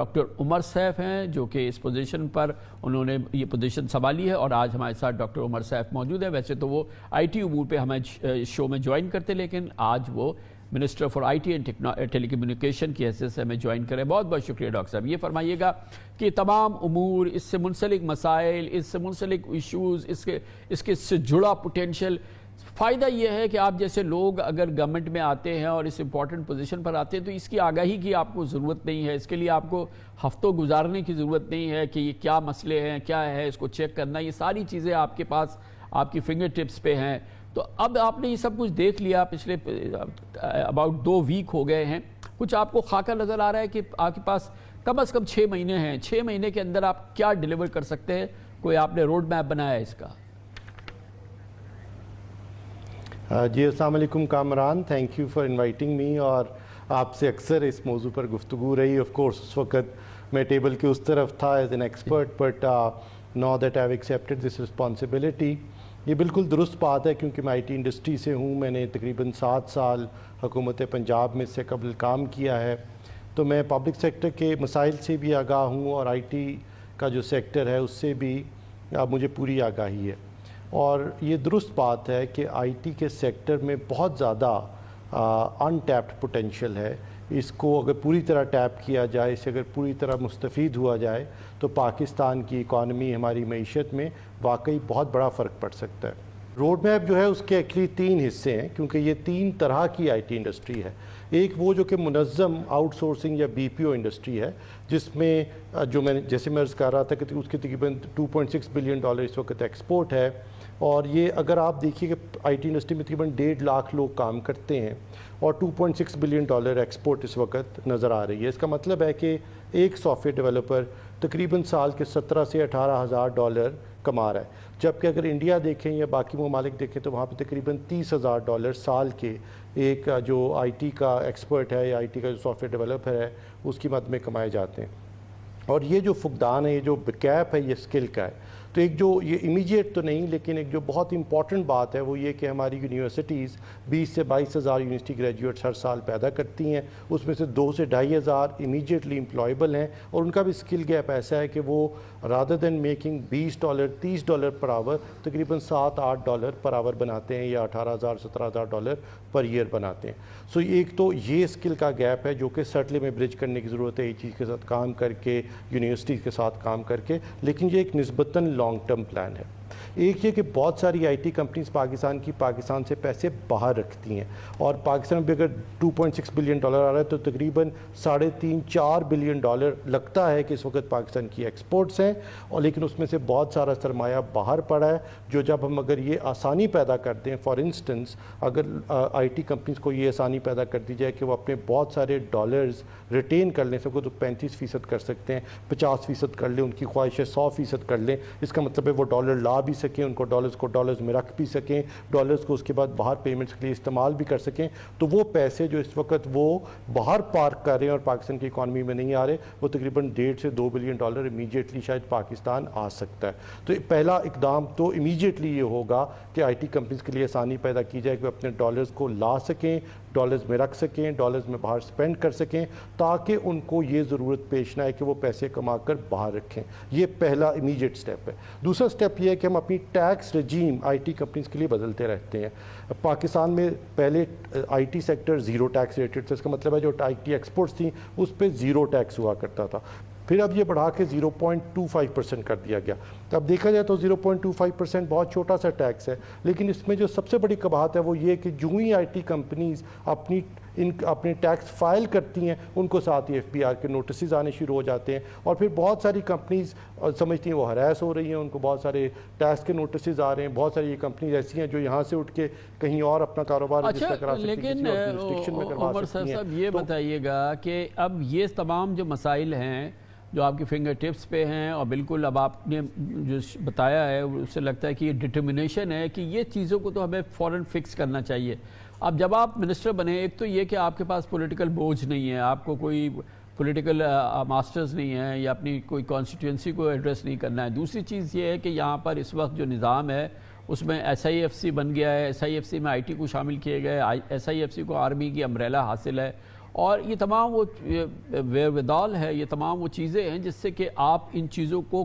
Doctor عمر safe ہیں جو کہ اس پوزیشن پر انہوں نے یہ پوزیشن سنبھالی ہے، اور آج ہمارے ساتھ ڈاکٹر عمر سیف موجود ہے۔ ویسے تو وہ آئی ٹی امور پہ ہمیں شو میں جوائن کرتے، لیکن آج وہ minister for I T and telecommunication کی حیثیت سے ہمیں جوائن کریں۔ بہت بہت شکریہ ڈاکٹر صاحب۔ یہ فرمائیے گا کہ تمام امور، اس سے منسلک مسائل، اس سے منسلک ایشوز، اس کے سے جڑا پوٹینشل، فائدہ یہ ہے کہ آپ جیسے لوگ اگر گورنمنٹ میں آتے ہیں اور اس امپورٹنٹ پوزیشن پر آتے ہیں تو اس کی آگاہی کی آپ کو ضرورت نہیں ہے، اس کے لیے آپ کو ہفتوں گزارنے کی ضرورت نہیں ہے کہ یہ کیا مسئلے ہیں، کیا ہے، اس کو چیک کرنا، یہ ساری چیزیں آپ کے پاس آپ کی فنگر ٹپس پہ ہیں۔ تو اب آپ نے یہ سب کچھ دیکھ لیا، پچھلے اباؤٹ 2 ویک ہو گئے ہیں، کچھ آپ کو خاکہ نظر آ رہا ہے کہ آپ کے پاس کم از کم 6 مہینے ہیں، 6 مہینے کے اندر آپ کیا ڈیلیور کر سکتے ہیں؟ کوئی آپ نے روڈ میپ بنایا ہے اس کا؟ جی السلام علیکم Kamran, thank you for inviting me, اور آپ سے اکثر اس موضوع پر گفتگو رہی۔ آف کورس اس وقت میں ٹیبل کے اس طرف تھا as an expert, but now that I have accepted this responsibility. یہ بالکل درست بات ہے کیونکہ میں آئی ٹی انڈسٹری سے ہوں، میں نے تقریباً 7 سال حکومت پنجاب میں سے قبل کام کیا ہے، تو میں پبلک سیکٹر کے مسائل سے بھی آگاہ ہوں، اور آئی ٹی کا جو سیکٹر ہے اس سے بھی مجھے پوری آگاہی ہے۔ اور یہ درست بات ہے کہ آئی ٹی کے سیکٹر میں بہت زیادہ ان ٹیپڈ پوٹینشیل ہے۔ اس کو اگر پوری طرح ٹیپ کیا جائے، اس سے اگر پوری طرح مستفید ہوا جائے تو پاکستان کی اکانومی، ہماری معیشت میں واقعی بہت بڑا فرق پڑ سکتا ہے۔ روڈ میپ جو ہے اس کے ایکچولی 3 حصے ہیں، کیونکہ یہ 3 طرح کی آئی ٹی انڈسٹری ہے۔ ایک وہ جو کہ منظم آؤٹ سورسنگ یا بی پی او انڈسٹری ہے، جس میں جو جیسے میں عرض کر رہا تھا کہ اس کے تقریباً $2.6 بلین اس وقت ایکسپورٹ ہے، اور یہ اگر آپ دیکھیے کہ آئی ٹی انڈسٹری میں تقریباً 1.5 لاکھ لوگ کام کرتے ہیں، اور $2.6 بلین ایکسپورٹ اس وقت نظر آ رہی ہے۔ اس کا مطلب ہے کہ ایک سافٹ ویئر ڈیولپر تقریباً سال کے $17,000 سے $18,000 کما رہا ہے، جبکہ اگر انڈیا دیکھیں یا باقی ممالک دیکھیں تو وہاں پہ تقریباً $30,000 سال کے ایک جو آئی ٹی کا ایکسپرٹ ہے یا آئی ٹی کا جو سافٹ ویئر ڈیولپر ہے اس کی مد میں کمائے جاتے ہیں۔ اور یہ جو فقدان ہے، یہ جو گیپ ہے، یہ اسکل کا ہے۔ تو ایک جو یہ امیجیٹ تو نہیں، لیکن ایک جو بہت امپورٹنٹ بات ہے وہ یہ کہ ہماری یونیورسٹیز 20 سے 22,000 یونیورسٹی گریجویٹس ہر سال پیدا کرتی ہیں، اس میں سے 2 سے 2,500 امیجیٹلی امپلائیبل ہیں، اور ان کا بھی اسکل گیپ ایسا ہے کہ وہ رادر دین میکنگ $20 $30 پر آور تقریباً $7-8 پر آور بناتے ہیں، یا $18,000 $17,000 پر ایئر بناتے ہیں۔ سو ایک تو یہ اسکل کا گیپ ہے جو کہ سرٹلی میں برج کرنے کی ضرورت ہے، یہ چیز کے ساتھ کام کر کے، یونیورسٹی کے ساتھ کام کر کے، لیکن یہ ایک نسبتاً لانگ ٹرم پلان ہے۔ ایک یہ کہ بہت ساری آئی ٹی کمپنیز پاکستان سے پیسے باہر رکھتی ہیں، اور پاکستان میں بھی اگر $2.6 بلین آ رہا ہے تو تقریباً $3.5-4 بلین لگتا ہے کہ اس وقت پاکستان کی ایکسپورٹس ہیں، اور لیکن اس میں سے بہت سارا سرمایہ باہر پڑا ہے، جو جب ہم اگر یہ آسانی پیدا کرتے ہیں، فار انسٹنس اگر آئی ٹی کمپنیز کو یہ آسانی پیدا کر دی جائے کہ وہ اپنے بہت سارے ڈالرز ریٹین کر لیں، سب کو تو 35% کر سکتے ہیں، 50% کر لیں، ان کی خواہش ہے 100% کر لیں، اس کا مطلب ہے وہ ڈالر لا بھی سکیں، ان کو ڈالرز میں رکھ بھی سکیں، ڈالرز کو اس کے بعد باہر پیمنٹس کے لیے استعمال بھی کر سکیں، تو وہ پیسے جو اس وقت وہ باہر پارک کر رہے ہیں اور پاکستان کی اکانومی میں نہیں آ رہے، وہ تقریباً $1.5 سے $2 بلین امیجیٹلی شاید پاکستان آ سکتا ہے۔ تو پہلا اقدام تو امیجیٹلی یہ ہوگا کہ آئی ٹی کمپنیز کے لیے آسانی پیدا کی جائے کہ وہ اپنے ڈالرز کو لا سکیں، ڈالرز میں رکھ سکیں، ڈالرز میں باہر سپینڈ کر سکیں، تاکہ ان کو یہ ضرورت پیش نہ ہے کہ وہ پیسے کما کر باہر رکھیں۔ یہ پہلا امیجیٹ سٹیپ ہے۔ دوسرا سٹیپ یہ ہے کہ ہم اپنی tax regime I T companies کے لیے بدلتے رہتے ہیں۔ پاکستان میں پہلے I T sector 0 tax rated تھا، اس کا مطلب ہے جو آئی ٹی ایکسپورٹس تھیں اس پہ 0 ٹیکس ہوا کرتا تھا، پھر اب یہ بڑھا کے 0.25% کر دیا گیا۔ تو اب دیکھا جائے تو 0.25% بہت چھوٹا سا ٹیکس ہے، لیکن اس میں جو سب سے بڑی قباحت ہے وہ یہ کہ جو ہی آئی ٹی کمپنیز اپنے ٹیکس فائل کرتی ہیں ان کو ساتھ ہی FBR کے نوٹسز آنے شروع ہو جاتے ہیں، اور پھر بہت ساری کمپنیز سمجھتی ہیں وہ ہراس ہو رہی ہیں، ان کو بہت سارے ٹیکس کے نوٹسز آ رہے ہیں۔ بہت ساری یہ کمپنیز ایسی ہیں جو یہاں سے اٹھ کے کہیں اور اپنا کاروبار رجسٹر کرا سکتی ہیں، لیکن عمر صاحب یہ بتائیے گا کہ اب یہ تمام جو مسائل ہیں جو آپ کی فنگر ٹپس پہ ہیں، اور بالکل اب آپ نے جو بتایا ہے اس سے لگتا ہے کہ یہ ڈٹرمنیشن ہے کہ یہ چیزوں کو تو ہمیں فوراً فکس کرنا چاہیے۔ اب جب آپ منسٹر بنے، ایک تو یہ کہ آپ کے پاس پولیٹیکل بوجھ نہیں ہے، آپ کو کوئی پولیٹیکل ماسٹرز نہیں ہیں، یا اپنی کوئی کانسٹیٹوئنسی کو ایڈریس نہیں کرنا ہے۔ دوسری چیز یہ ہے کہ یہاں پر اس وقت جو نظام ہے اس میں SIFC بن گیا ہے، SIFC میں IT کو شامل کیے گئے، SIFC کو آرمی کی امبریلا حاصل ہے، اور یہ تمام وہ ویرودال ہے، یہ تمام وہ چیزیں ہیں جس سے کہ آپ ان چیزوں کو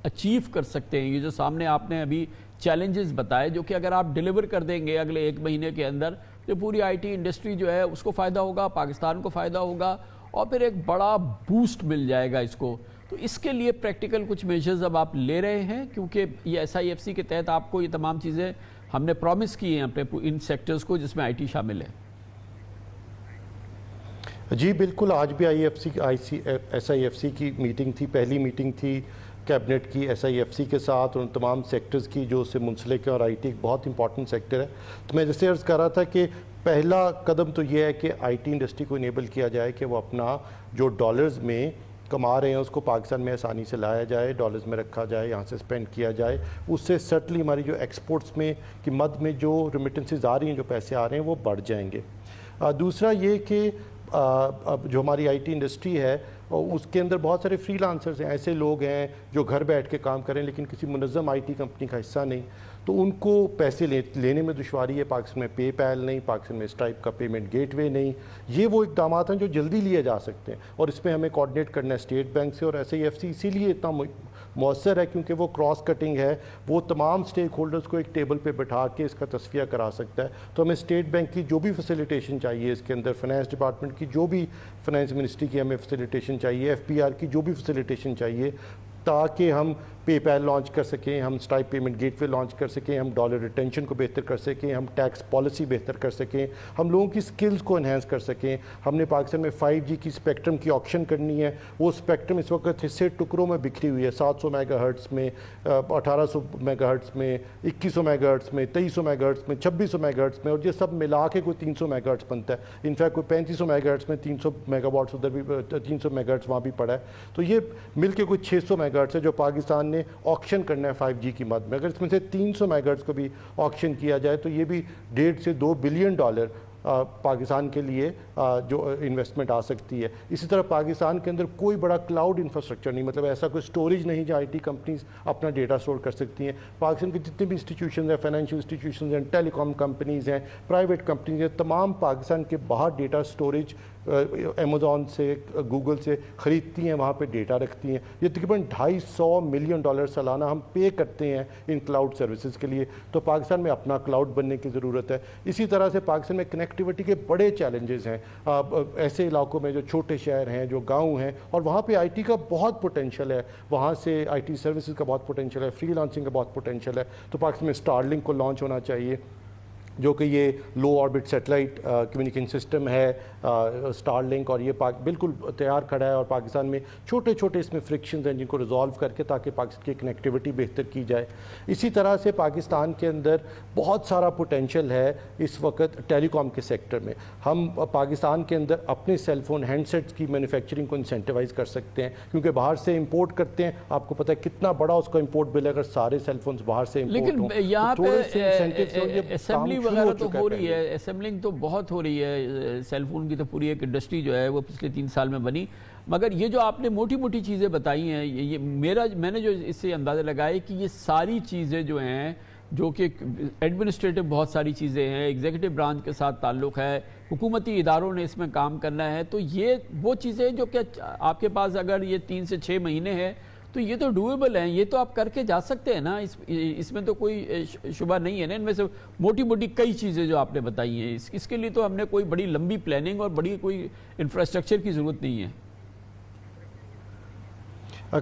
اچیو کر سکتے ہیں. یہ جو سامنے آپ نے ابھی چیلنجز بتائے جو کہ اگر آپ ڈیلیور کر دیں گے اگلے 1 مہینے کے اندر تو پوری آئی ٹی انڈسٹری جو ہے اس کو فائدہ ہوگا، پاکستان کو فائدہ ہوگا اور پھر ایک بڑا بوسٹ مل جائے گا اس کو. تو اس کے لیے پریکٹیکل کچھ میجرز اب آپ لے رہے ہیں کیونکہ یہ SIFC کے تحت آپ کو یہ تمام چیزیں ہم نے پرومس کی ہیں اپنے ان سیکٹرز کو جس میں IT شامل ہے. جی بالکل، آج بھی SIFC کی میٹنگ تھی، پہلی میٹنگ تھی کیبنٹ کی SIFC کے ساتھ ان تمام سیکٹرز کی جو اس سے منسلک ہے، اور IT ایک بہت امپورٹنٹ سیکٹر ہے. تو میں جیسے عرض کر رہا تھا کہ پہلا قدم تو یہ ہے کہ IT انڈسٹری کو انیبل کیا جائے کہ وہ اپنا جو ڈالرز میں کما رہے ہیں اس کو پاکستان میں آسانی سے لایا جائے، ڈالرز میں رکھا جائے، یہاں سے سپینڈ کیا جائے. اس سے سرٹنلی ہماری جو ایکسپورٹس میں کی مد میں جو ریمیٹنسز آ رہی ہیں، جو پیسے آ رہے ہیں وہ بڑھ جائیں گے. دوسرا یہ کہ جو ہماری IT انڈسٹری ہے اس کے اندر بہت سارے فری لانسرز ہیں، ایسے لوگ ہیں جو گھر بیٹھ کے کام کریں لیکن کسی منظم IT کمپنی کا حصہ نہیں، تو ان کو پیسے لینے میں دشواری ہے. پاکستان میں پے پیل نہیں، پاکستان میں اسٹرائپ کا پیمنٹ گیٹ وے نہیں. یہ وہ اقدامات ہیں جو جلدی لیے جا سکتے ہیں اور اس میں ہمیں کوآرڈینیٹ کرنا ہے اسٹیٹ بینک سے. اور SIFC اسی لیے اتنا مؤثر ہے کیونکہ وہ کراس کٹنگ ہے، وہ تمام سٹیک ہولڈرز کو ایک ٹیبل پہ بٹھا کے اس کا تصفیہ کرا سکتا ہے. تو ہمیں اسٹیٹ بینک کی جو بھی فیسیلیٹیشن چاہیے اس کے اندر، فائنانس ڈپارٹمنٹ کی جو بھی، فائنانس منسٹری کی ہمیں فیسیلیٹیشن چاہیے، FPR کی جو بھی فیسیلیٹیشن چاہیے تاکہ ہم پے پیل لانچ کر سکیں، ہم اسٹرائپ پیمنٹ گیٹ وے لانچ کر سکیں، ہم ڈالر ریٹینشن کو بہتر کر سکیں، ہم ٹیکس پالیسی بہتر کر سکیں، ہم لوگوں کی سکلز کو انہینس کر سکیں. ہم نے پاکستان میں 5G کی اسپیکٹرم کی آکشن کرنی ہے. وہ اسپیکٹرم اس وقت حصے ٹکڑوں میں بکھری ہوئی ہے، 700 میگا ہرٹز میں، 1800 میگا ہرٹز میں، 2100 میگا ہرٹز میں، 2300 میگا ہرٹز میں، 2600 میگا ہرٹز میں، اور یہ سب ملا کے کوئی 300 میگا ہرٹز بنتا ہے. انفیکٹ کوئی 3500 میگا ہرٹز میں 300 میگا واٹس ادھر بھی، 300 میگا ہرٹز وہاں بھی پڑا ہے. تو یہ مل کے کوئی 600 میگا ہرٹز ہے جو پاکستان نے آکشن کرنا ہے 5G کی مد میں. اگر اس میں سے 300 میگا ہرٹز کو بھی آکشن کیا جائے تو یہ بھی $1.5 سے $2 بلین پاکستان کے لیے جو انویسٹمنٹ آ سکتی ہے. اسی طرح پاکستان کے اندر کوئی بڑا کلاؤڈ انفراسٹرکچر نہیں، مطلب ایسا کوئی سٹوریج نہیں جہاں IT کمپنیز اپنا ڈیٹا سٹور کر سکتی ہیں. پاکستان کے جتنے بھی انسٹیٹیوشنز ہیں، فائنینشیل انسٹیٹیوشنز ہیں، ٹیلی کام کمپنیز ہیں، پرائیویٹ کمپنیز ہیں، تمام پاکستان کے باہر ڈیٹا سٹوریج Amazon سے، گوگل سے خریدتی ہیں، وہاں پہ ڈیٹا رکھتی ہیں. یہ تقریباً $250 ملین سالانہ ہم پے کرتے ہیں ان کلاؤڈ سروسز کے لیے. تو پاکستان میں اپنا کلاؤڈ بننے کی ضرورت ہے. اسی طرح سے پاکستان میں کنیکٹیوٹی کے بڑے چیلنجز ہیں ایسے علاقوں میں جو چھوٹے شہر ہیں، جو گاؤں ہیں، اور وہاں پہ IT کا بہت پوٹینشیل ہے، وہاں سے IT سروسز کا بہت پوٹینشیل ہے، فری لانسنگ کا بہت پوٹینشیل ہے. تو پاکستان میں اسٹار لنک کو لانچ ہونا چاہیے جو کہ یہ لو آربٹ سیٹلائٹ کمیونیکیشن سسٹم ہے اسٹار لنک، اور یہ بالکل تیار کھڑا ہے. اور پاکستان میں چھوٹے چھوٹے اس میں فرکشنز ہیں جن کو ریزالو کر کے تاکہ پاکستان کی کنیکٹیوٹی بہتر کی جائے. اسی طرح سے پاکستان کے اندر بہت سارا پوٹینشیل ہے اس وقت ٹیلی کام کے سیکٹر میں. ہم پاکستان کے اندر اپنے سیل فون ہینڈ سیٹس کی مینوفیکچرنگ کو انسینٹیوائز کر سکتے ہیں کیونکہ باہر سے امپورٹ کرتے ہیں. آپ کو پتہ ہے کتنا بڑا اس کا امپورٹ بل ہے اگر سارے سیل فونز باہر سے امپورٹ ہوں. لیکن یہاں پہ اسمبلی وغیرہ تو ہو رہی ہے، اسمبلنگ تو بہت ہو رہی ہے. سیل فون کی تو پوری ایک انڈسٹری جو ہے وہ پچھلے 3 سال میں بنی. مگر یہ جو آپ نے موٹی موٹی چیزیں بتائی ہیں، یہ میں نے جو اس سے اندازہ لگایا کہ یہ ساری چیزیں جو ہیں جو کہ ایڈمنسٹریٹو بہت ساری چیزیں ہیں، ایگزیکٹو برانچ کے ساتھ تعلق ہے، حکومتی اداروں نے اس میں کام کرنا ہے. تو یہ وہ چیزیں جو کہ آپ کے پاس اگر یہ 3 سے 6 مہینے ہے تو یہ تو ڈویبل ہیں، یہ تو آپ کر کے جا سکتے ہیں نا. اس میں تو کوئی شبہ نہیں ہے نا. ان میں سے موٹی موٹی کئی چیزیں جو آپ نے بتائی ہیں، اس کے لیے تو ہم نے کوئی بڑی لمبی پلاننگ اور بڑی کوئی انفراسٹرکچر کی ضرورت نہیں ہے.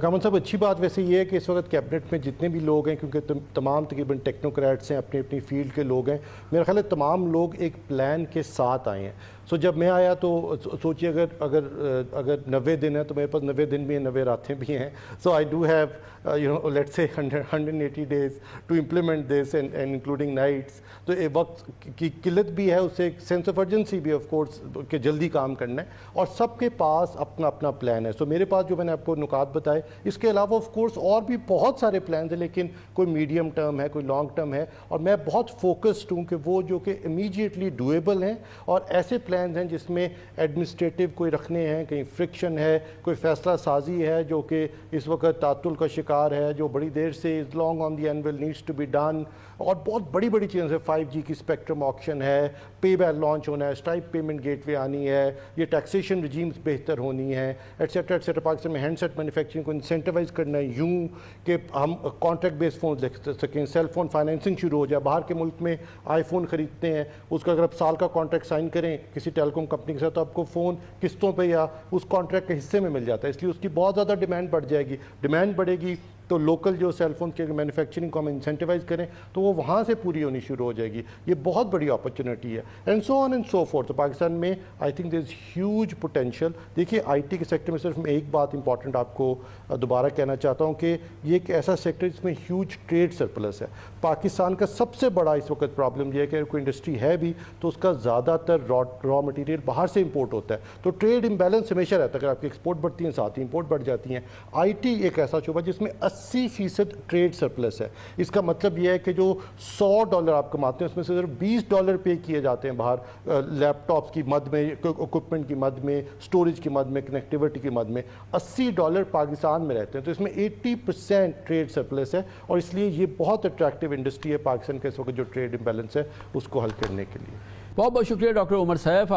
کامن صاحب اچھی بات ویسے یہ ہے کہ اس وقت کیبنٹ میں جتنے بھی لوگ ہیں، کیونکہ تمام تقریباً ٹیکنوکریٹس ہیں، اپنی اپنی فیلڈ کے لوگ ہیں، میرا خیال ہے تمام لوگ ایک پلان کے ساتھ آئے ہیں. سو جب میں آیا تو سوچیے اگر 90 دن ہے تو میرے پاس 90 دن بھی ہیں، 90 راتیں بھی ہیں. So I do have let's say 180 days to implement this and including nights. تو وقت کی قلت بھی ہے، اس سے ایک سینس آف ارجنسی بھی آف کورس کہ جلدی کام کرنا ہے، اور سب کے پاس اپنا اپنا پلان ہے. سو میرے پاس جو میں نے آپ کو نکات بتائے، اس کے علاوہ آف کورس اور بھی بہت سارے پلانز ہیں، لیکن کوئی میڈیم ٹرم ہے، کوئی لانگ ٹرم ہے، اور میں بہت فوکسڈ ہوں کہ وہ جو کہ امیجیٹلی ڈویبل ہیں اور ایسے لینڈز ہیں جس میں ایڈمنسٹریٹو کوئی رکھنے ہیں, کہیں فرکشن ہے, کوئی فیصلہ سازی ہے جو کہ اس وقت تعطل کا شکار ہے, جو بڑی دیر سے is long on the annual needs to be done, اور بہت بڑی بڑی چیزیں ہیں. 5G کی اسپیکٹرم آکشن ہے, پے بیل لانچ ہونا ہے, اسٹائپ پیمنٹ گیٹ وے آنی ہے, یہ ٹیکسیشن رجیمز بہتر ہونی ہے, ایٹسیٹرا ایٹسیٹرا. پاکستان میں ہینڈ سیٹ مینوفیکچرنگ کو انسینٹیوائز کرنا ہے یوں کہ ہم کانٹریکٹ بیس فون لے سکیں, سیل فون فائنینسنگ شروع ہو جائے. باہر کے ملک میں آئی فون خریدتے ہیں, اس کا اگر آپ سال کا کانٹریکٹ سائن کریں کسی ٹیلی کام کمپنی کے ساتھ تو آپ کو فون قسطوں پہ یا اس کانٹریکٹ کے حصے میں مل جاتا ہے. اس لیے اس کی بہت زیادہ ڈیمانڈ بڑھ جائے گی. ڈیمانڈ بڑھے گی تو لوکل جو سیل فون کی مینوفیکچرنگ کو ہم انسینٹیوائز کریں تو وہ وہاں سے پوری ہونی شروع ہو جائے گی. یہ بہت بڑی اپرچونٹی ہے, and so on and so forth. تو پاکستان میں I think there is huge potential. دیکھیے آئی ٹی کے سیکٹر میں صرف میں ایک بات امپورٹنٹ آپ کو دوبارہ کہنا چاہتا ہوں کہ یہ ایک ایسا سیکٹر جس میں ہیوج ٹریڈ سرپلس ہے. پاکستان کا سب سے بڑا اس وقت پرابلم یہ ہے کہ اگر کوئی انڈسٹری ہے بھی تو اس کا زیادہ تر را مٹیریل باہر سے امپورٹ ہوتا ہے, تو ٹریڈ امبیلنس ہمیشہ رہتا ہے. اگر آپ کی ایکسپورٹ بڑھتی ہیں ساتھ ہی امپورٹ بڑھ جاتی ہیں. آئی ٹی ایک ایسا شعبہ جس میں 80% ٹریڈ سرپلس ہے. اس کا مطلب یہ ہے کہ جو $100 آپ کماتے ہیں اس میں سے صرف $20 پے کیے جاتے ہیں باہر, لیپ ٹاپس کی مد میں, اکوپمنٹ کی مد میں, اسٹوریج کی مد میں, کنیکٹیوٹی کی مد میں. $80 پاکستان میں رہتے ہیں, تو اس میں 80% ٹریڈ سرپلس ہے, اور اس لیے یہ بہت اٹریکٹیو انڈسٹری ہے پاکستان کے اس وقت جو ٹریڈ امبیلنس ہے اس کو حل کرنے کے لیے. بہت بہت شکریہ ڈاکٹر عمر سیف.